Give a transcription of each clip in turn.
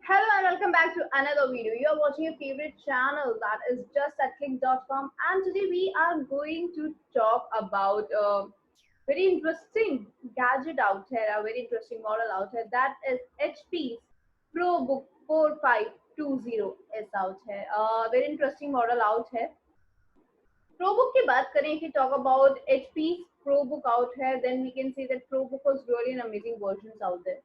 Hello and welcome back to another video. You are watching your favorite channel, that is justatclick.com, and today we are going to talk about a very interesting gadget out here, a very interesting model out here, that is HP's ProBook 4520 is out here. A very interesting model out here. ProBook की बात करें, if we talk about HP's ProBook out here, then we can say that ProBook was really an amazing versions out there.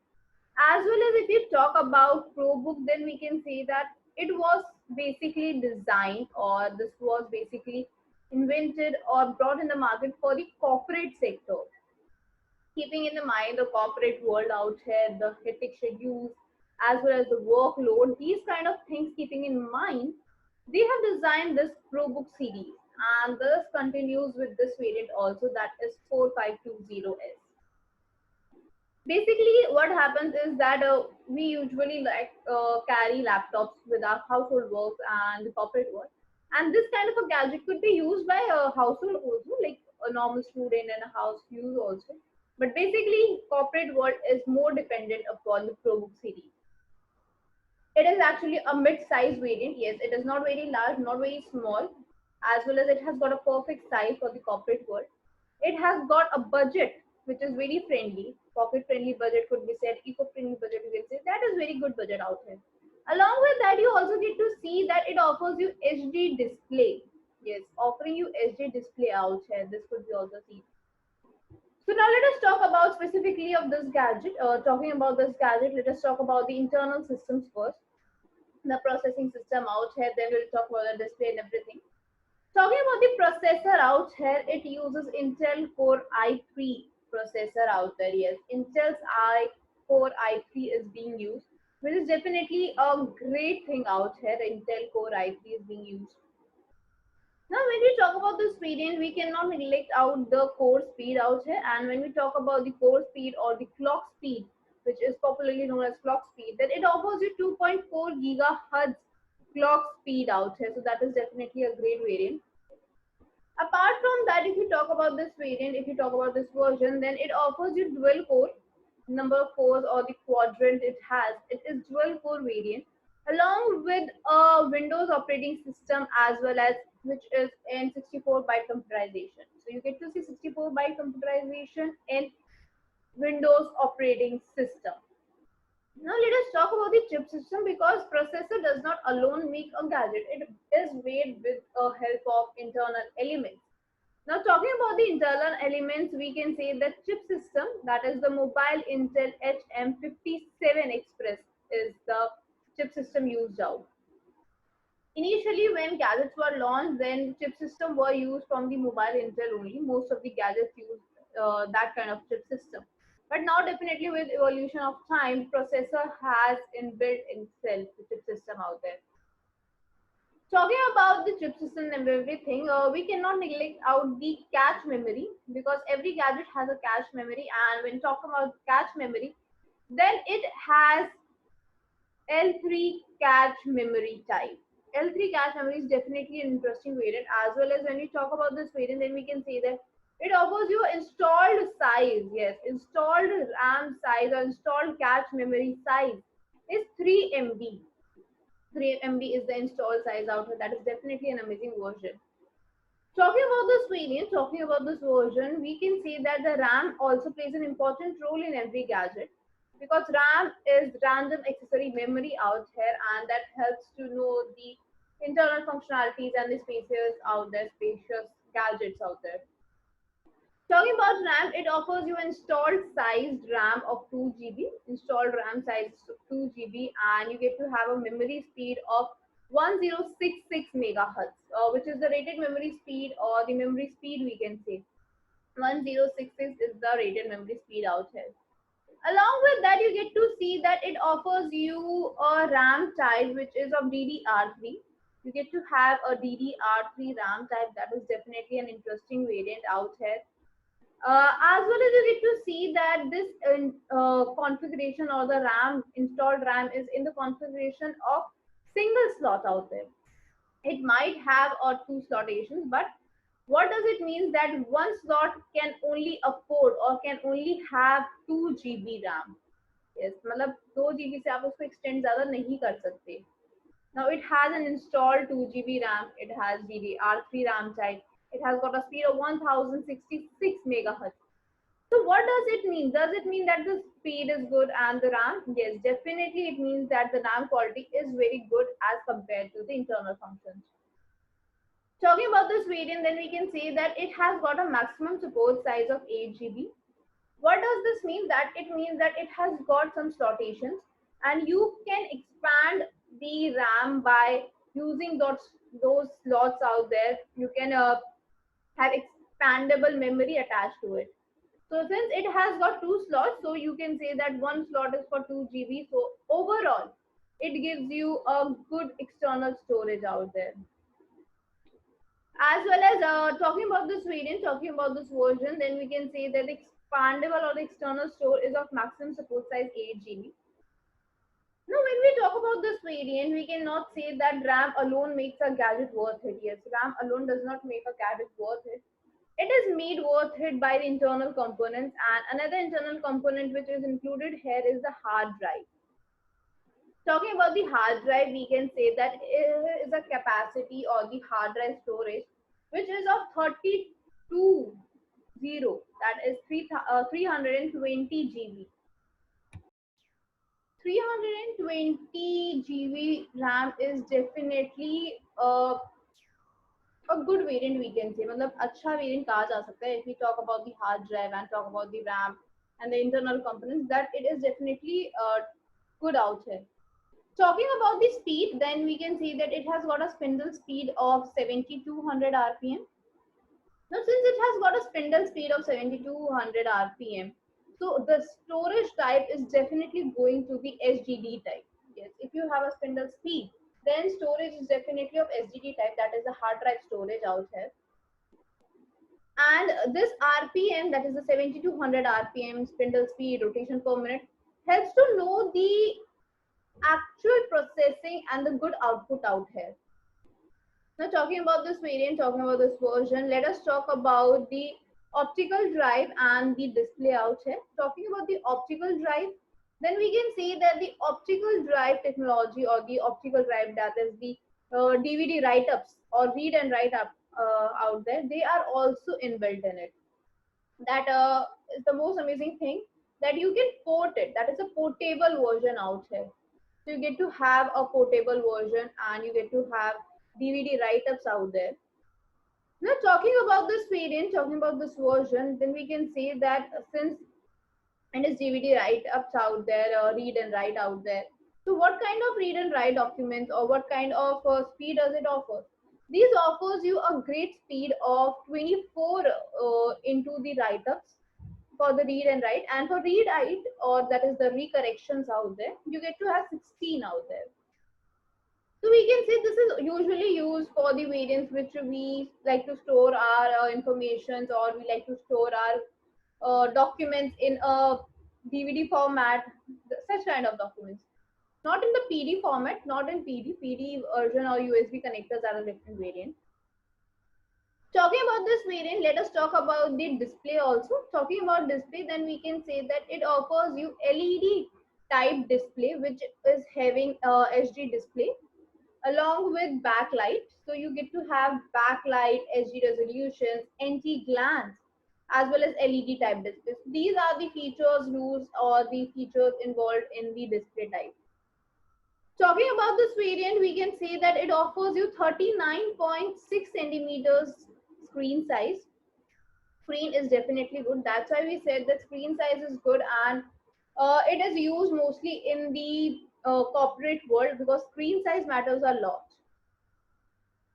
As well as if you talk about ProBook, then we can say that it was basically designed, or this was basically invented or brought in the market for the corporate sector, keeping in the mind the corporate world out here, the hectic schedules, as well as the workload, these kind of things keeping in mind, they have designed this ProBook series, and this continues with this variant also, that is 4520S. Basically what happens is that we usually carry laptops with our household work and the corporate work, and this kind of a gadget could be used by a household also, like a normal student and a house use also, but basically corporate world is more dependent upon the ProBook series. It is actually a mid-size variant. Yes, it is not very large, not very small, as well as it has got a perfect size for the corporate world. It has got a budget which is very friendly, pocket friendly budget could be said, eco friendly budget you can say. That is very good budget out here. Along with that, you also get to see that it offers you HD display. Yes, offering you HD display out here. This could be also seen. So now let us talk about specifically of this gadget. Talking about this gadget, let us talk about the internal systems first, the processing system out here. Then we'll talk about the display and everything. Talking about the processor out here, it uses Intel Core i3 processor out there. Yes, Intel's Core i3 is being used, which is definitely a great thing out here. Intel Core i3 is being used. Now, when we talk about this variant, we cannot neglect out the core speed out here. And when we talk about the core speed or the clock speed, which is popularly known as clock speed, then it offers you 2.4 gigahertz clock speed out here. So that is definitely a great variant. Apart from that, if you talk about this variant, if you talk about this version, then it offers you dual core, number of cores or the quadrant it has. It is dual core variant along with a Windows operating system, as well as which is in 64-byte computerization. So you get to see 64-byte computerization in Windows operating system. Now let us talk about the chip system, because processor does not alone make a gadget. It is made with a help of internal elements. Now talking about the internal elements, we can say that chip system, that is the mobile Intel HM57 Express, is the chip system used out. Initially when gadgets were launched, then chip system were used from the mobile Intel only. Most of the gadgets used that kind of chip system. But now definitely with evolution of time, processor has inbuilt itself the chip system out there. Talking about the chip system and everything, we cannot neglect out the cache memory, because every gadget has a cache memory, and when talking about cache memory, then it has L3 cache memory type. L3 cache memory is definitely an interesting variant, as well as when we talk about this variant, then we can say that it offers you installed size. Yes, installed RAM size or installed cache memory size is 3 MB. 3 MB is the install size out here. That is definitely an amazing version. Talking about this variant, talking about this version, we can say that the RAM also plays an important role in every gadget, because RAM is random accessory memory out here, and that helps to know the internal functionalities and the spaces out there, spacious gadgets out there. Talking about RAM, it offers you installed sized RAM of 2 GB, installed RAM size 2 GB, and you get to have a memory speed of 1066 megahertz, which is the rated memory speed, or the memory speed we can say. 1066 is the rated memory speed out here. Along with that, you get to see that it offers you a RAM type which is of DDR3. You get to have a DDR3 RAM type. That is definitely an interesting variant out here. As well as you get to see that this configuration, or the RAM, installed RAM, is in the configuration of single slot out there. It might have or two slotations, but what does it mean that one slot can only afford or can only have 2 GB RAM? yes, मतलब 2 GB से आप उसको extend ज़्यादा नहीं कर सकते. Now it has an installed 2 GB RAM. It has DDR3 RAM type. It has got a speed of 1066 megahertz. So what does it mean? Does it mean that the speed is good and the RAM? Yes, definitely it means that the RAM quality is very good as compared to the internal functions. Talking about this variant, then we can say that it has got a maximum support size of 8 GB. What does this mean? That it means that it has got some slotations and you can expand the RAM by using those slots out there. You can have expandable memory attached to it. So since it has got 2 slots, so you can say that one slot is for 2 GB. So overall, it gives you a good external storage out there. As well as talking about this variant, talking about this version, then we can say that the expandable or the external store is of maximum support size 8 GB. Now, when we talk about this variant, we cannot say that RAM alone makes a gadget worth it. Yes, RAM alone does not make a gadget worth it. It is made worth it by the internal components, and another internal component which is included here is the hard drive. Talking about the hard drive, we can say that it is a capacity or the hard drive storage which is of 32 0, that is 320 GB. 320 GB RAM is definitely a good variant, we can say. मतलब अच्छा variant कहा जा सकता है. If we talk about the hard drive and talk about the RAM and the internal components, that it is definitely good out here. Talking about the speed, then we can see that it has got a spindle speed of 7200 RPM. Now, since it has got a spindle speed of 7200 RPM, so the storage type is definitely going to be HDD type. Yes, if you have a spindle speed, then storage is definitely of HDD type, that is the hard drive storage out here. And this RPM, that is the 7200 RPM spindle speed, rotation per minute, helps to know the actual processing and the good output out here. Now, talking about this variant, talking about this version, let us talk about the optical drive and the display out here. Talking about the optical drive, then we can say that the optical drive technology or the optical drive, that is the DVD write-ups or read and write up out there, they are also inbuilt in it. That is the most amazing thing, that you can port it. That is a portable version out here. So you get to have a portable version and you get to have DVD write-ups out there. Now, talking about this variant, talking about this version, then we can say that since it is DVD write-ups out there, read and write out there. So what kind of read and write documents or what kind of speed does it offer? These offers you a great speed of 24 into the write-ups for the read and write, and for read write, or that is the recorrections out there, you get to have 16 out there. So we can say this is usually used for the variants which we like to store our informations, or we like to store our documents in a DVD format, such kind of documents. Not in the PD format, not in PD version or USB connectors are a different variant. Talking about this variant, let us talk about the display also. Talking about display, then we can say that it offers you LED type display, which is having HD display along with backlight. So you get to have backlight, HD resolutions, anti-glance, as well as LED type displays. These are the features used or the features involved in the display type. Talking about this variant, we can say that it offers you 39.6 centimeters screen size. Screen is definitely good. That's why we said that screen size is good, and it is used mostly in the corporate world because screen size matters a lot.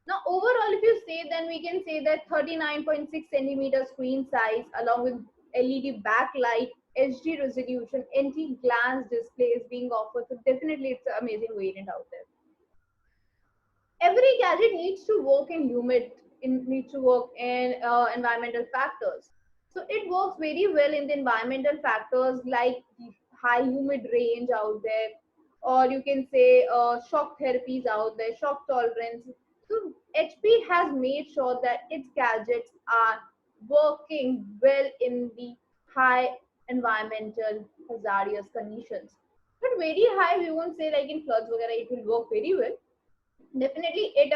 Now, overall, if you say, then we can say that 39.6 centimeter screen size along with LED backlight, HD resolution, anti-glance display is being offered. So definitely it's an amazing variant out there. Every gadget needs to work in needs to work in environmental factors. So it works very well in the environmental factors like the high humid range out there, or you can say shock therapies out there, shock tolerance. So HP has made sure that its gadgets are working well in the high environmental hazardous conditions. But very high, we won't say like in floods, वगैरह, it will work very well. Definitely, it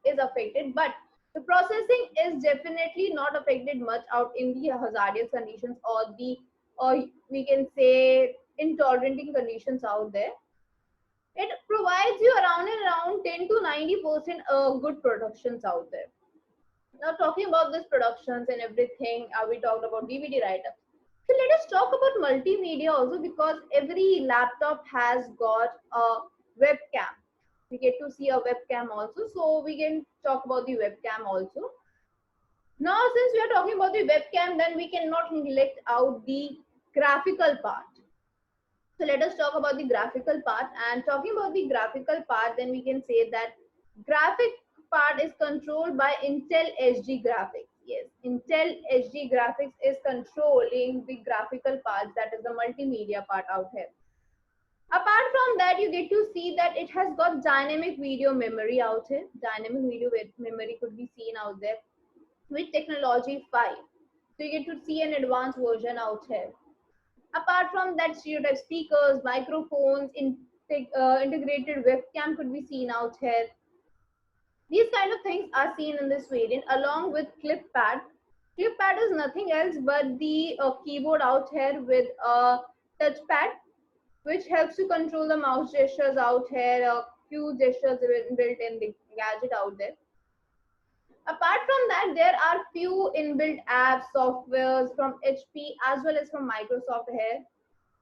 is affected, but the processing is definitely not affected much out in the hazardous conditions or the, or we can say, intolerant conditions out there. It provides you around 10 to 90% good productions out there. Now, talking about this productions and everything, we talked about DVD write-ups. So let us talk about multimedia also, because every laptop has got a webcam. We get to see a webcam also, so we can talk about the webcam also. Now, since we are talking about the webcam, then we cannot neglect out the graphical part. So let us talk about the graphical part. And talking about the graphical part, then we can say that graphic part is controlled by Intel HD graphics. Yes, Intel HD graphics is controlling the graphical part, that is the multimedia part out here. Apart from that, you get to see that it has got dynamic video memory out here. Dynamic video memory could be seen out there with technology 5. So you get to see an advanced version out here. Apart from that, stereotype speakers, microphones, integrated webcam could be seen out here. These kind of things are seen in this variant along with ClipPad. ClipPad is nothing else but the keyboard out here with a touchpad, which helps to control the mouse gestures out here. A few gestures built in the gadget out there. Apart from that, there are few inbuilt apps, softwares from HP as well as from Microsoft here.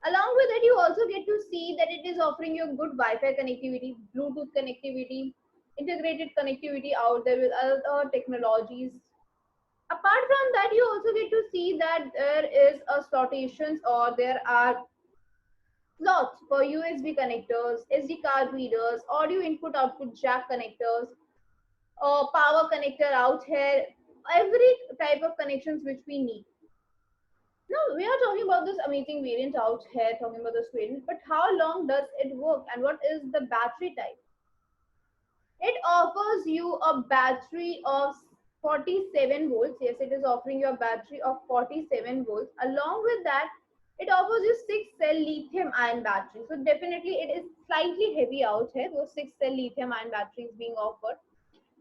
Along with it, you also get to see that it is offering you good Wi-Fi connectivity, Bluetooth connectivity, integrated connectivity out there with other technologies. Apart from that, you also get to see that there is a slotations, or there are slots for USB connectors, SD card readers, audio input output jack connectors, power connector out here, every type of connections which we need. Now we are talking about this amazing variant out here, talking about this variant, but how long does it work and what is the battery type? It offers you a battery of 47 volts. Yes, it is offering you a battery of 47 volts. Along with that, it offers you 6-cell lithium ion battery. So definitely it is slightly heavy out here, those 6-cell lithium ion batteries being offered.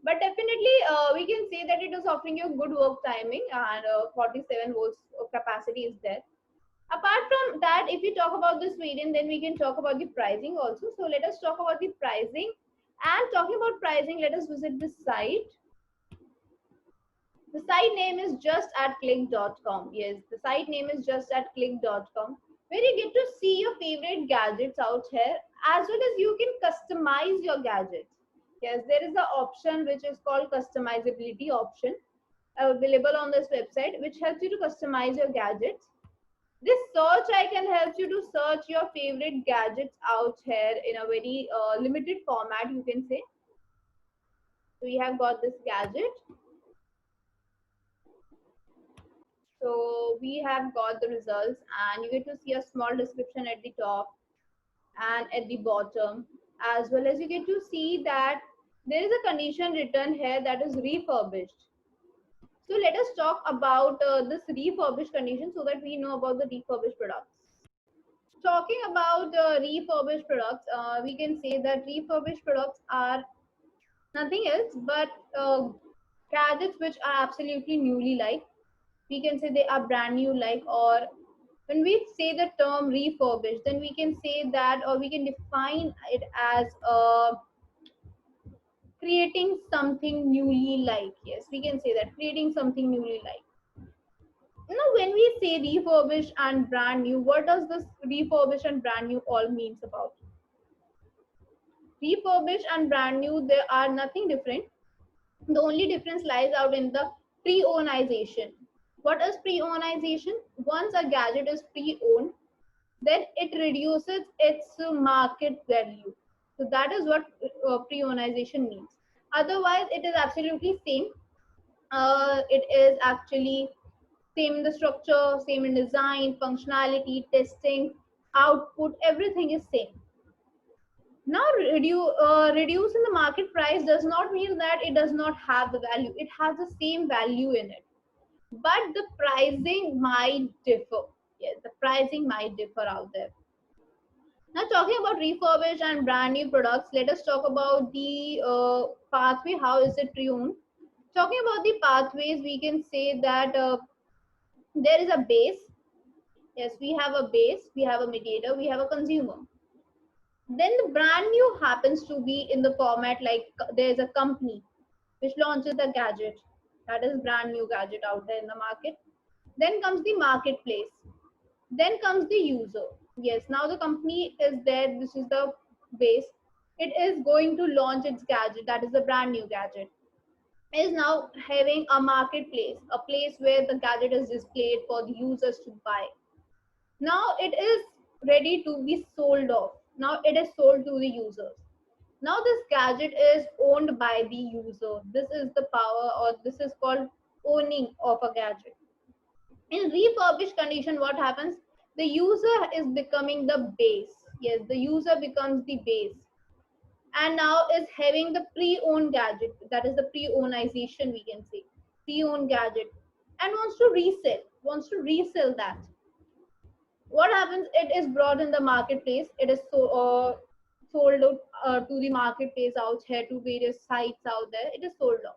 But definitely we can say that it is offering you good work timing, and 47 volts of capacity is there. Apart from that, if you talk about this variant, then we can talk about the pricing also. So let us talk about the pricing. And talking about pricing, let us visit the site. The site name is justatclick.com. Yes, the site name is justatclick.com, where you get to see your favorite gadgets out here, as well as you can customize your gadgets. Yes, there is an option which is called customizability option available on this website, which helps you to customize your gadgets. This search icon helps you to search your favorite gadgets out here in a very limited format, you can say. So we have got this gadget. So we have got the results, and you get to see a small description at the top and at the bottom, as well as you get to see that there is a condition written here that is refurbished. So let us talk about this refurbished condition so that we know about the refurbished products. Talking about refurbished products, we can say that refurbished products are nothing else but gadgets which are absolutely newly like. We can say they are brand new like, or when we say the term refurbished, then we can say that, or we can define it as creating something newly like. Yes, we can say that, creating something newly like. When we say refurbished and brand new, what does this refurbished and brand new all means about? Refurbished and brand new, they are nothing different. The only difference lies out in the pre-ownization. What is pre-ownization? Once a gadget is pre-owned, then it reduces its market value. So that is what pre-ownization means. Otherwise, it is absolutely same. It is actually same in the structure, same in design, functionality, testing, output, everything is same. Now, reducing the market price does not mean that it does not have the value. It has the same value in it, but the pricing might differ. Yes, the pricing might differ out there. Now, talking about refurbished and brand new products, let us talk about the pathway. How is it pruned? Talking about the pathways, we can say that there is a base. Yes, we have a base, we have a mediator, we have a consumer. Then the brand new happens to be in the format like there's a company which launches a gadget, that is brand new gadget out there in the market. Then comes the marketplace. Then comes the user. Yes, now the company is there. This is the base. It is going to launch its gadget, that is the brand new gadget. Is now having a marketplace, a place where the gadget is displayed for the users to buy. Now it is ready to be sold off. Now it is sold to the users. Now this gadget is owned by the user. This is the power, or this is called owning of a gadget. In refurbished condition, what happens? The user is becoming the base. Yes, the user becomes the base, and now is having the pre-owned gadget. That is the pre-ownization, we can say, pre-owned gadget, and wants to resell that. What happens? It is brought in the marketplace. It is sold out to the marketplace out here, to various sites out there. It is sold off.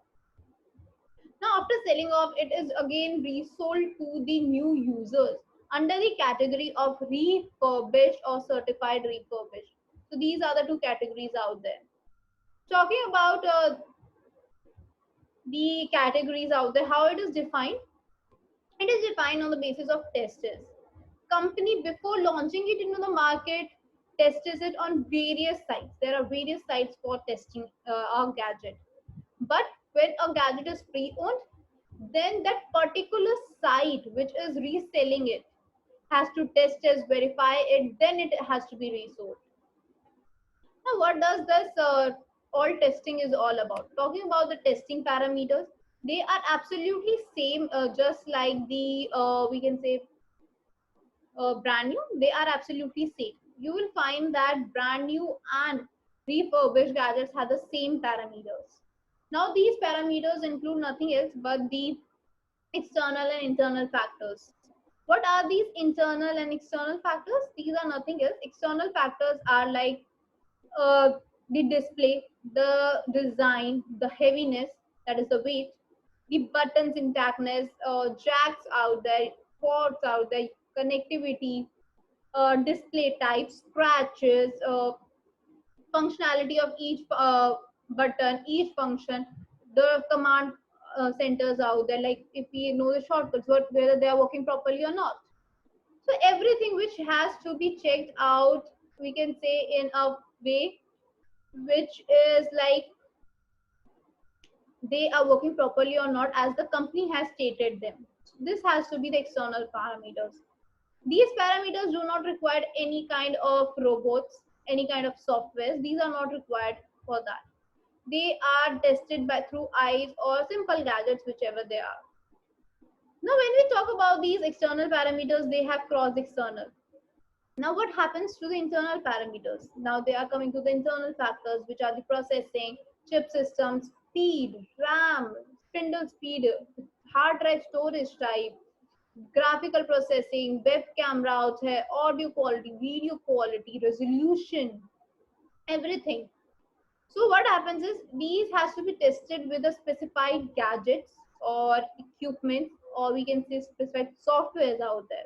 Now, after selling off, it is again resold to the new users under the category of refurbished or certified refurbished. So these are the two categories out there. Talking about the categories out there, how it is defined? It is defined on the basis of testers. Company, before launching it into the market, tests it on various sites. There are various sites for testing a gadget. But when a gadget is pre-owned, then that particular site which is reselling it has to test it, verify it, then it has to be resold. Now, what does this all testing is all about? Talking about the testing parameters, they are absolutely same, just like the we can say brand new. They are absolutely same. You will find that brand new and refurbished gadgets have the same parameters. Now, these parameters include nothing else but the external and internal factors. What are these internal and external factors? These are nothing else. External factors are like uh, the display, the design, the heaviness, that is the weight, the buttons intactness, jacks out there, ports out there, connectivity, display type, scratches, functionality of each button, each function, the command centers out there, like if we know the shortcuts, whether they are working properly or not. So everything which has to be checked out, we can say in a way which is like they are working properly or not as the company has stated them. This has to be the external parameters. These parameters do not require any kind of robots, any kind of software. These are not required for that. They are tested by through eyes or simple gadgets, whichever they are. Now, when we talk about these external parameters, they have cross external. Now, what happens to the internal parameters? Now, they are coming to the internal factors, which are the processing, chip systems, speed, RAM, spindle speed, hard drive storage type, graphical processing, web camera out here, audio quality, video quality, resolution, everything. So what happens is these has to be tested with a specified gadgets or equipment, or we can say specified softwares out there.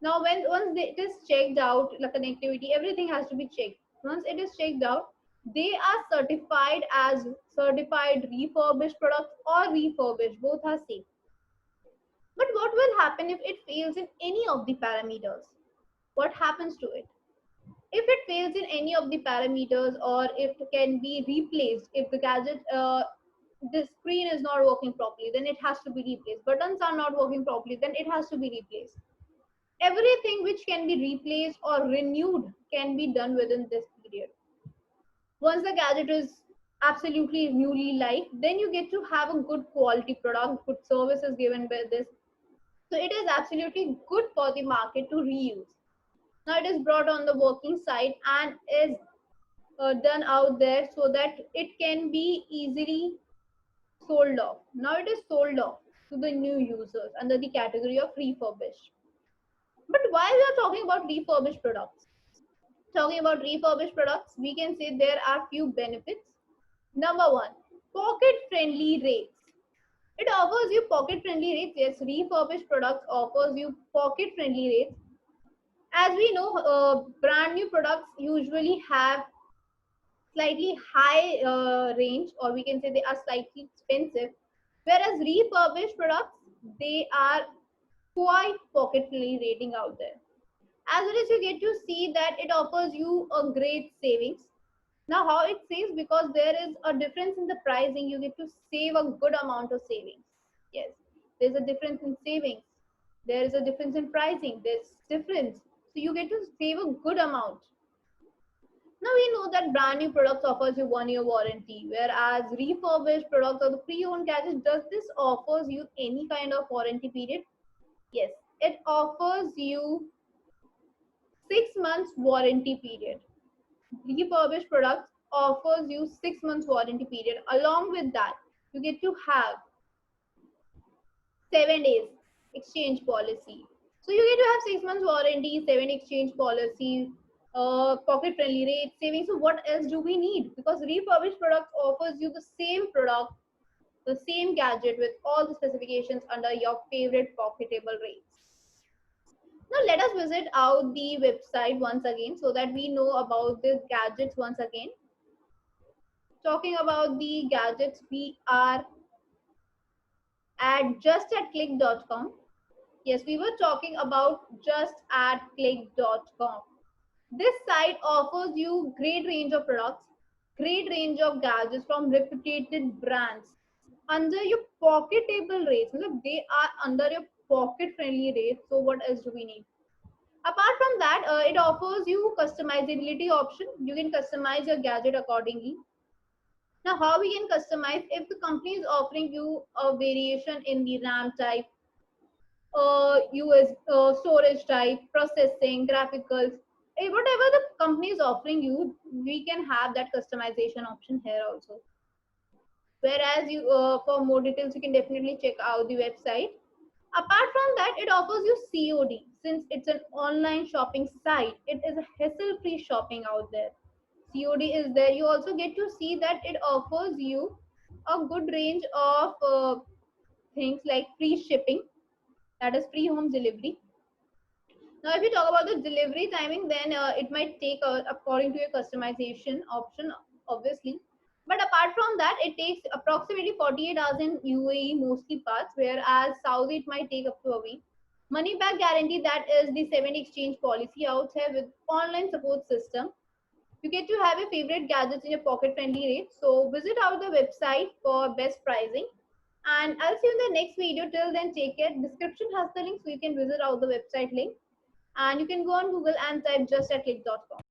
Now, when it is checked out, the connectivity, everything has to be checked. Once it is checked out, they are certified as certified refurbished products or refurbished. Both are same. But what will happen if it fails in any of the parameters? What happens to it? If it fails in any of the parameters, or if it can be replaced, if the gadget, the screen is not working properly, then it has to be replaced. Buttons are not working properly, then it has to be replaced. Everything which can be replaced or renewed can be done within this period. Once the gadget is absolutely newly like, then you get to have a good quality product, good services given by this. So it is absolutely good for the market to reuse. Now it is brought on the working side and is done out there so that it can be easily sold off. Now it is sold off to the new users under the category of refurbished. But while we are talking about refurbished products, we can say there are few benefits. Number one, pocket friendly rates. It offers you pocket friendly rates. Yes, refurbished products offers you pocket friendly rates. As we know, brand new products usually have slightly high range, or we can say they are slightly expensive, whereas refurbished products, they are quite pocket friendly rating out there. As well as you get to see that it offers you a great savings. Now, how it saves, because there is a difference in the pricing, you get to save a good amount of savings. Yes, there's a difference in savings. There is a difference in pricing. There's difference. So you get to save a good amount. Now we know that brand new products offers you 1 year warranty, whereas refurbished products or the pre-owned gadgets, does this offers you any kind of warranty period? Yes, it offers you 6 months warranty period. Refurbished products offers you 6 months warranty period. Along with that, you get to have 7 days exchange policy. So you get to have 6 months warranty, 7 exchange policy, pocket friendly rate, savings. So what else do we need? Because refurbished products offers you the same product, the same gadget with all the specifications under your favorite pocketable rates. Now let us visit out the website once again so that we know about these gadgets once again. Talking about the gadgets, we are at justatclick.com. Yes, we were talking about justatclick.com. This site offers you great range of products, great range of gadgets from reputed brands under your pocketable rates. They are under your pocket friendly rates. So what else do we need? Apart from that, it offers you customizability option. You can customize your gadget accordingly. Now, how we can customize? If the company is offering you a variation in the RAM type, US storage type, processing, graphics, whatever the company is offering you, we can have that customization option here also. Whereas you, for more details, you can definitely check out the website. Apart from that, it offers you COD. Since it's an online shopping site, it is a hassle-free shopping out there. COD is there. You also get to see that it offers you a good range of things like free shipping, that is free home delivery. Now, if you talk about the delivery timing, then it might take according to your customization option, obviously. But apart from that, it takes approximately 48 hours in UAE, mostly parts, whereas Saudi it might take up to a week. Money back guarantee, that is the 7 exchange policy out here with online support system. You get to have your favorite gadgets in your pocket friendly rate. So visit out the website for best pricing. And I'll see you in the next video. Till then, take care. Description has the link so you can visit out the website link. And you can go on Google and type justatclick.com.